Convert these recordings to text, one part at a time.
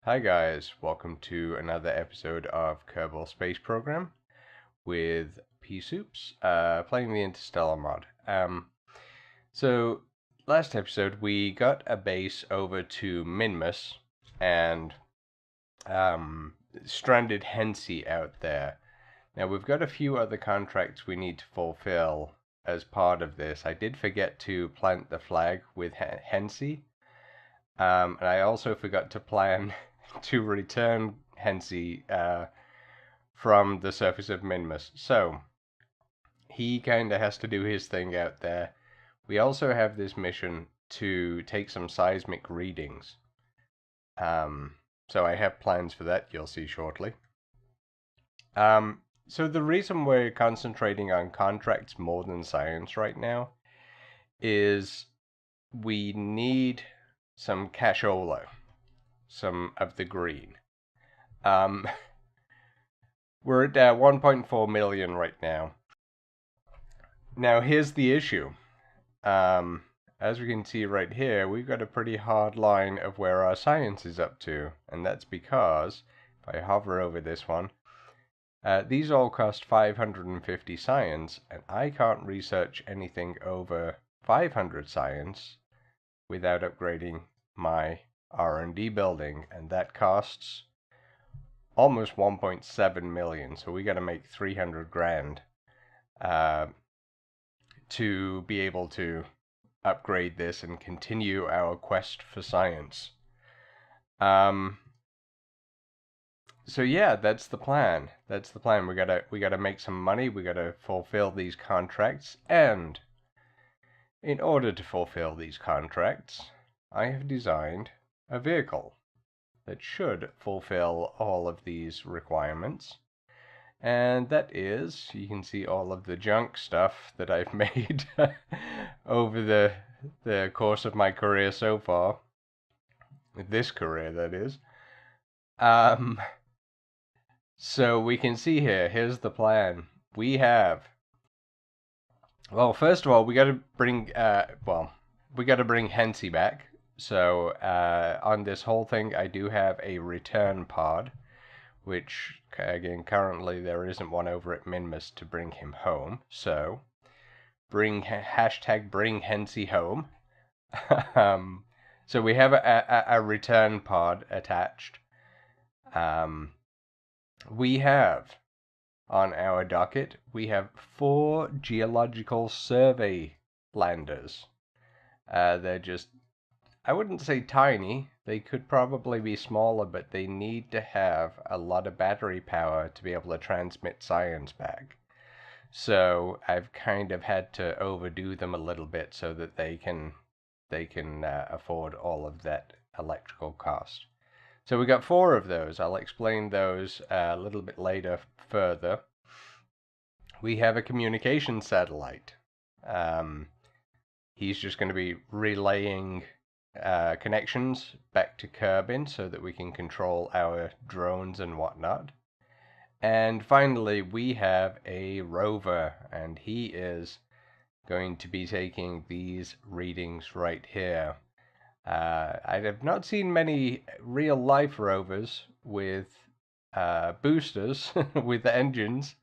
Hi guys, welcome to another episode of Kerbal Space Program with P-Soups, playing the Interstellar mod. So last episode we got a base over to Minmus and stranded Hensey out there. Now we've got a few other contracts we need to fulfill as part of this. I did forget to plant the flag with Hensey, and I also forgot to plan to return Hensey from the surface of Minmus. So he kind of has to do his thing out there. We also have this mission to take some seismic readings. So I have plans for that, you'll see shortly. So the reason we're concentrating on contracts more than science right now is we need some cashola, some of the green. We're at 1.4 million right now. Now here's the issue. As we can see right here, we've got a pretty hard line of where our science is up to, and that's because if I hover over this one, these all cost 550 science, and I can't research anything over 500 science without upgrading my R&D building, and that costs almost 1.7 million. So we got to make 300 grand to be able to upgrade this and continue our quest for science. So yeah, that's the plan. That's the plan. We gotta make some money. We gotta fulfill these contracts, and in order to fulfill these contracts, I have designed a vehicle that should fulfill all of these requirements. And that is, you can see all of the junk stuff that I've made over the course of my career so far. This career, that is. So we can see here's the plan. We have, well, first of all, we gotta bring Hensey back. So on this whole thing, I do have a return pod, which, again, currently there isn't one over at Minmus to bring him home. So bring Hensey home. So we have a return pod attached. We have on our docket, we have 4 geological survey landers. They're just, I wouldn't say tiny. They could probably be smaller, but they need to have a lot of battery power to be able to transmit science back. So I've kind of had to overdo them a little bit so that they can afford all of that electrical cost. So we got 4 of those. I'll explain those a little bit later further. We have a communication satellite. He's just going to be relaying connections back to Kerbin so that we can control our drones and whatnot. And finally, we have a rover, and he is going to be taking these readings right here. I have not seen many real-life rovers with boosters, with engines,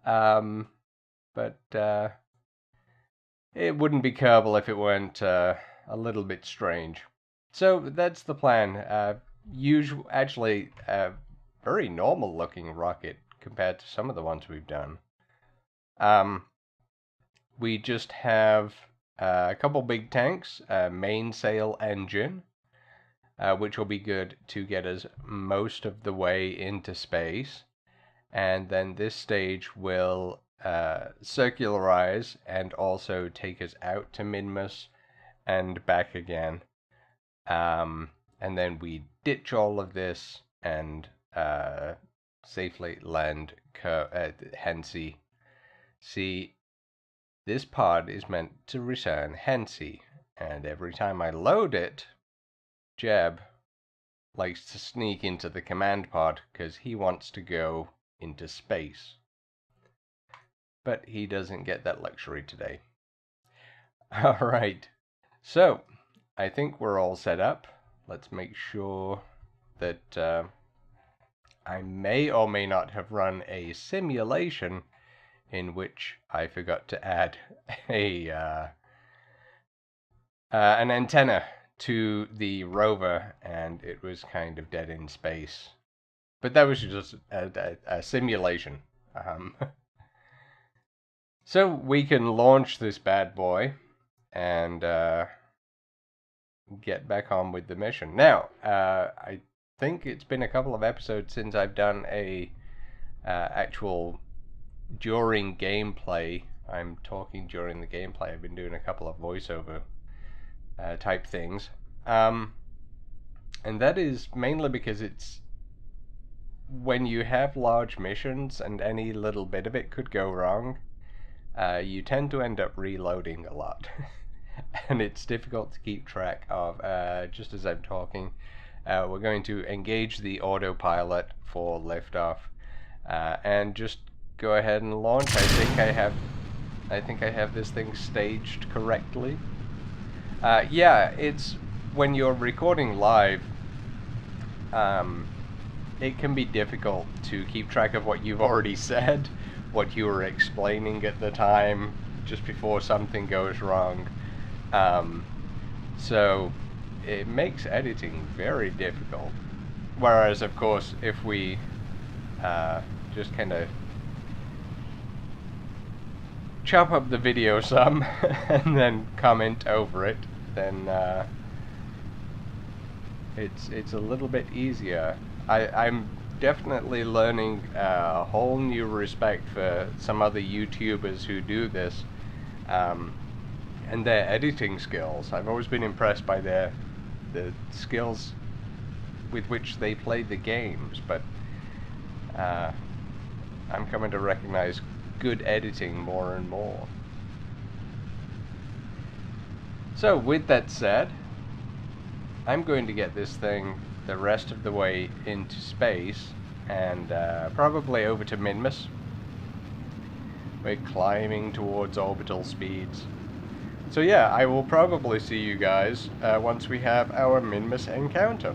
but it wouldn't be Kerbal if it weren't a little bit strange. So that's the plan. Actually, very normal-looking rocket compared to some of the ones we've done. We just have a couple big tanks, a mainsail engine, which will be good to get us most of the way into space. And then this stage will circularize and also take us out to Minmus and back again. And then we ditch all of this and safely land Hensey. See, this pod is meant to return Hensey, and every time I load it, Jeb likes to sneak into the command pod because he wants to go into space. But he doesn't get that luxury today. Alright, so I think we're all set up. Let's make sure that I may or may not have run a simulation in which I forgot to add an antenna to the rover, and it was kind of dead in space. But that was just a simulation. So we can launch this bad boy and get back on with the mission. Now, I think it's been a couple of episodes since I've done a actual during gameplay. I'm talking during the gameplay. I've been doing a couple of voiceover type things, and that is mainly because it's when you have large missions and any little bit of it could go wrong, you tend to end up reloading a lot. And it's difficult to keep track of. Just as I'm talking, we're going to engage the autopilot for liftoff, and just go ahead and launch. I think I have this thing staged correctly. Yeah, it's when you're recording live, it can be difficult to keep track of what you've already said, what you were explaining at the time, just before something goes wrong. So it makes editing very difficult. Whereas, of course, if we just kind of chop up the video some and then comment over it, then it's a little bit easier. I'm definitely learning a whole new respect for some other YouTubers who do this, and their editing skills. I've always been impressed by the skills with which they play the games, but I'm coming to recognize good editing more and more. So with that said, I'm going to get this thing the rest of the way into space, and probably over to Minmus. We're climbing towards orbital speeds. So yeah, I will probably see you guys once we have our Minmus encounter.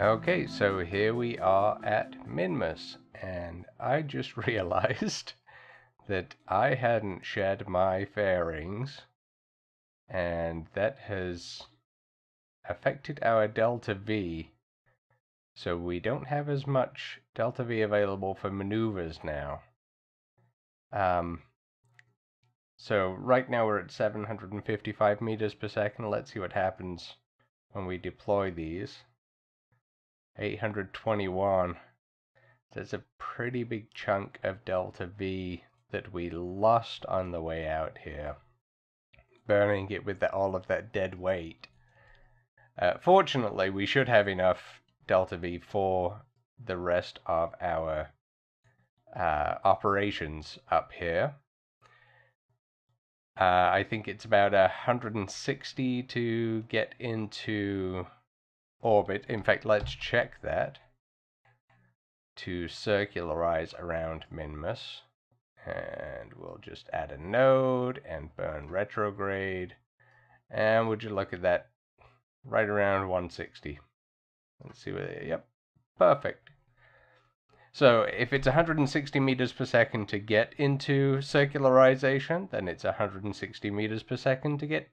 Okay, so here we are at Minmus, and I just realized that I hadn't shared my fairings, and that has affected our delta V, so we don't have as much delta V available for maneuvers now. So right now we're at 755 meters per second. Let's see what happens when we deploy these. 821. There's a pretty big chunk of delta V that we lost on the way out here, burning it with all of that dead weight. Fortunately, we should have enough delta V for the rest of our operations up here. I think it's about 160 to get into orbit. In fact, let's check that to circularize around Minmus, and we'll just add a node and burn retrograde, and would you look at that, right around 160. Let's see what, yep, perfect. So if it's 160 meters per second to get into circularization, then it's 160 meters per second to get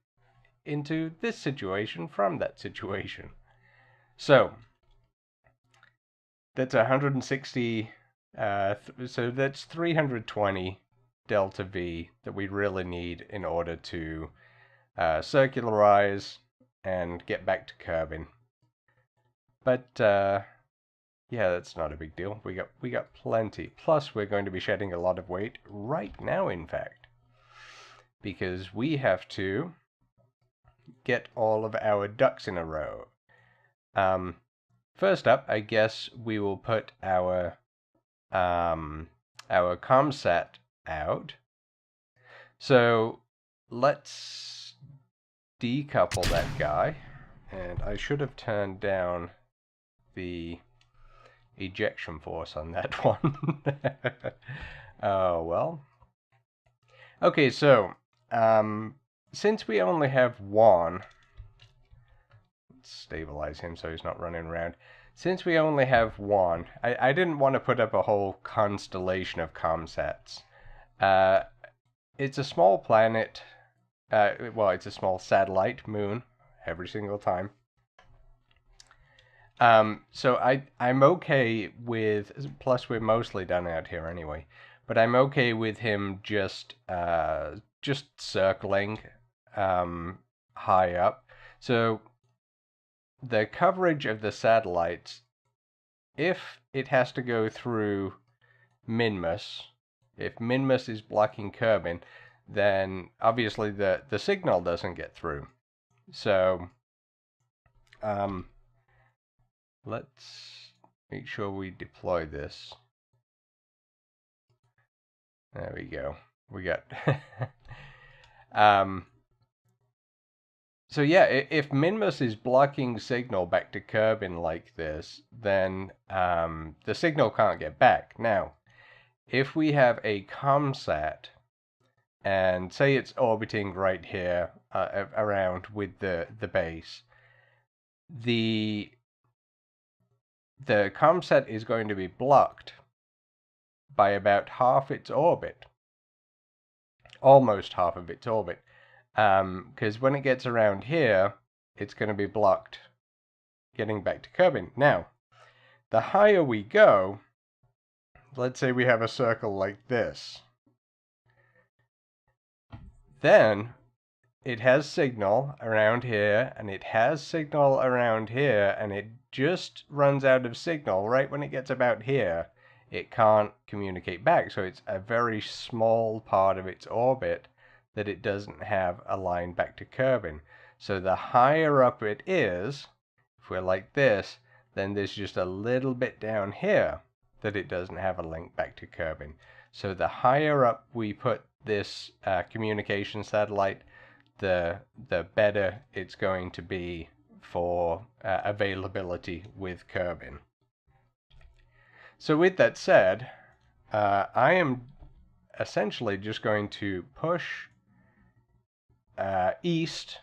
into this situation from that situation. So that's 160, so that's 320 delta V that we really need in order to circularize and get back to curbing. But yeah, that's not a big deal. We got plenty. Plus, we're going to be shedding a lot of weight right now, in fact, because we have to get all of our ducks in a row. First up, I guess we will put our ComSat out. So let's decouple that guy, and I should have turned down the ejection force on that one. Oh well. Okay, so since we only have one, let's stabilize him so he's not running around. Since we only have one, I didn't want to put up a whole constellation of ComSats. It's a small planet. Well, it's a small satellite moon every single time. So I'm okay with, plus we're mostly done out here anyway, but I'm okay with him just circling high up. So the coverage of the satellites, if it has to go through Minmus, if Minmus is blocking curbing, then obviously the signal doesn't get through. So let's make sure we deploy this. There we go. We got so yeah, if Minmus is blocking signal back to Kerbin like this, then the signal can't get back. Now, if we have a ComSat, and say it's orbiting right here around with the base, the ComSat is going to be blocked by about half its orbit, almost half of its orbit. Because when it gets around here, it's going to be blocked getting back to Kerbin. Now, the higher we go, let's say we have a circle like this, then it has signal around here, and it has signal around here, and it just runs out of signal right when it gets about here. It can't communicate back, so it's a very small part of its orbit that it doesn't have a line back to Kerbin. So the higher up it is, if we're like this, then there's just a little bit down here that it doesn't have a link back to Kerbin. So the higher up we put this communication satellite, the better it's going to be for availability with Kerbin. So with that said, I am essentially just going to push east.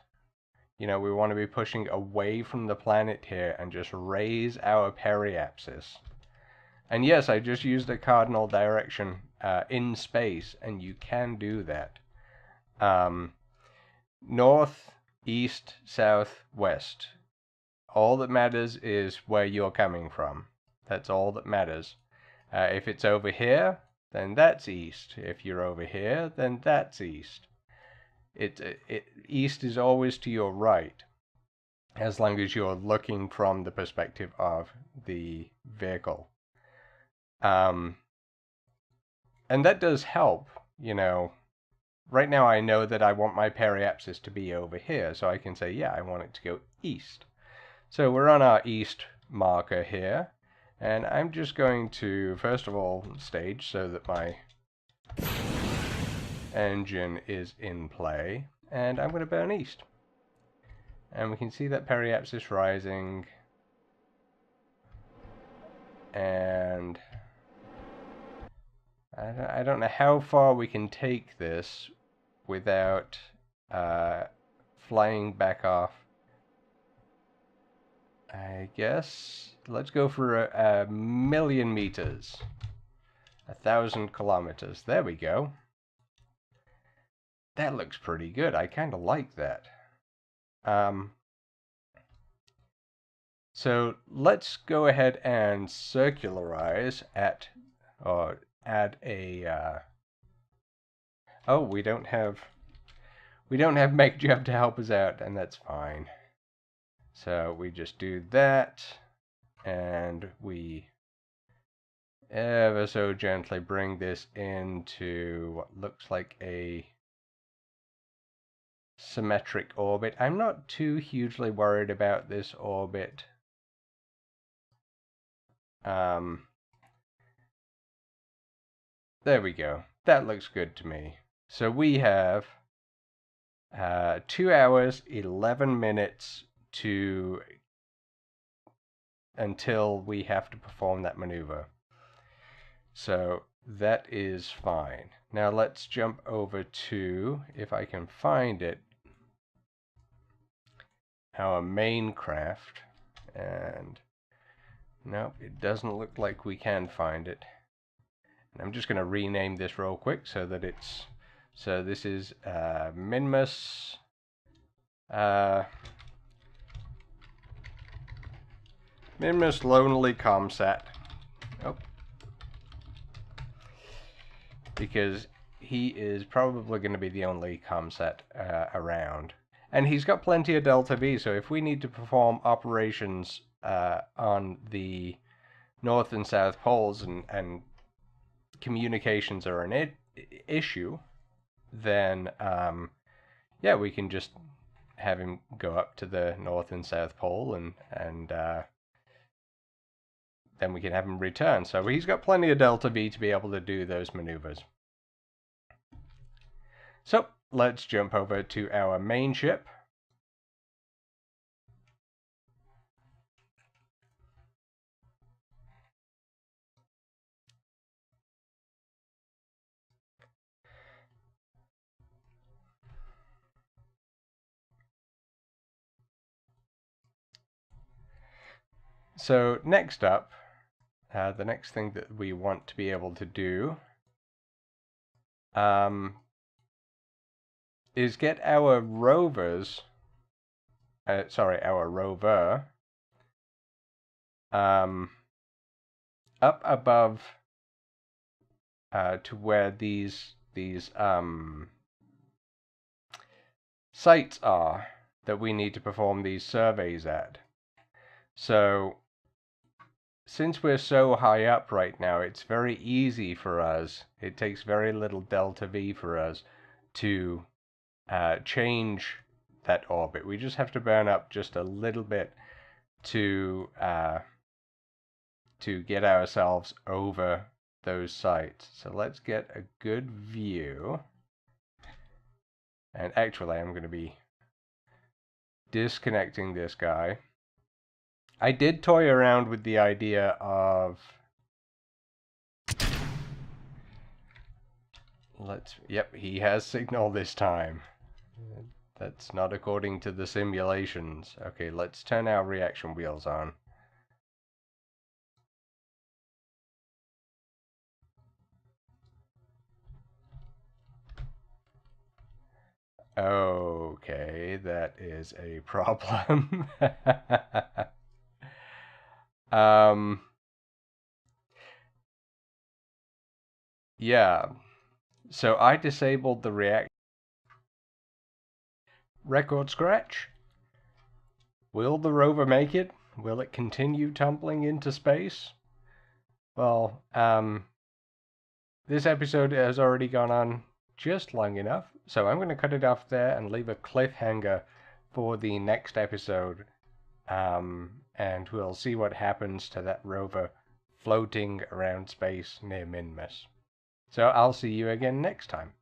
You know, we want to be pushing away from the planet here and just raise our periapsis. And yes, I just used a cardinal direction in space, and you can do that. North, east, south, west. All that matters is where you're coming from. That's all that matters. If it's over here, then that's east. If you're over here, then that's east. East is always to your right, as long as you're looking from the perspective of the vehicle. And that does help, you know. Right now I know that I want my periapsis to be over here, so I can say, yeah, I want it to go east. So we're on our east marker here, and I'm just going to, first of all, stage so that my engine is in play, and I'm going to burn east. And we can see that periapsis rising, and I don't know how far we can take this without flying back off. I guess let's go for a million meters. 1,000 kilometers. There we go. That looks pretty good. I kind of like that. So let's go ahead and circularize at, or add a, oh, we don't have MakeJab to help us out, and that's fine. So we just do that, and we ever so gently bring this into what looks like a symmetric orbit. I'm not too hugely worried about this orbit. There we go. That looks good to me. So we have 2 hours, 11 minutes until we have to perform that maneuver. So that is fine. Now let's jump over to, if I can find it, our main craft. And nope, it doesn't look like we can find it. And I'm just going to rename this real quick so that it's, so this is Minmus Minmus Lonely Comsat. Oh. Because he is probably going to be the only comsat around. And he's got plenty of Delta V, so if we need to perform operations on the North and South Poles and communications are an issue, then yeah, we can just have him go up to the North and South Pole, and then we can have him return. So he's got plenty of Delta V to be able to do those maneuvers. So let's jump over to our main ship. So next up, the next thing that we want to be able to do is get our rovers, our rover, up above to where these sites are that we need to perform these surveys at. So since we're so high up right now, it's very easy for us. It takes very little Delta V for us to change that orbit. We just have to burn up just a little bit to get ourselves over those sites. So let's get a good view. And actually, I'm going to be disconnecting this guy. I did toy around with the idea of yep, he has signal this time. That's not according to the simulations. Okay, let's turn our reaction wheels on. Okay, that is a problem. Yeah, so I disabled the record scratch. Will the rover make it? Will it continue tumbling into space? Well, this episode has already gone on just long enough, so I'm going to cut it off there and leave a cliffhanger for the next episode, and we'll see what happens to that rover floating around space near Minmus. So I'll see you again next time.